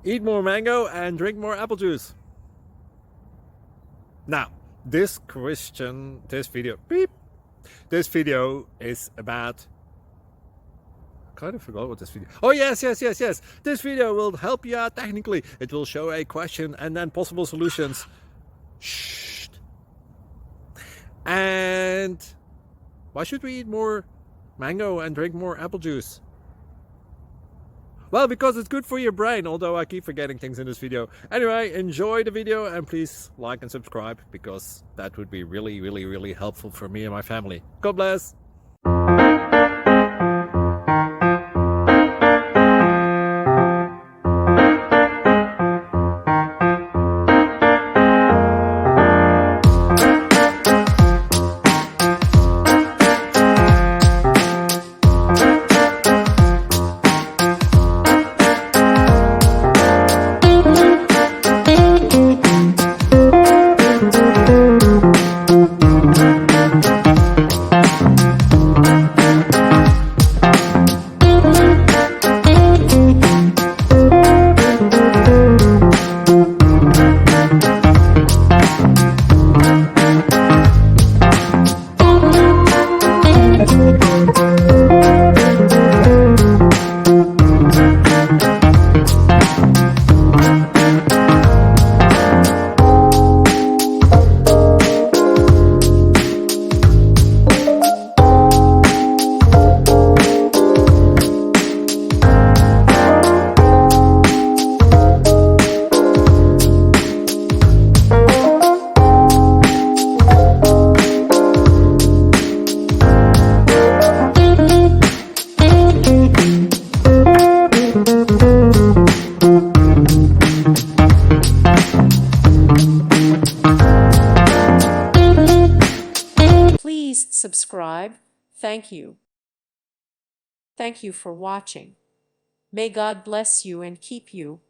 eat more mango and drink more apple juice. Now, this video is about, I kind of forgot what this video. Oh yes. This video will help you out technically. It will show a question and then possible solutions. Shh. And why should we eat more mango and drink more apple juice? Well, because it's good for your brain, although I keep forgetting things in this video. Anyway, enjoy the video and please like and subscribe, because that would be really helpful for me and my family. God bless! Please subscribe. Thank you. Thank you for watching. May God bless you and keep you.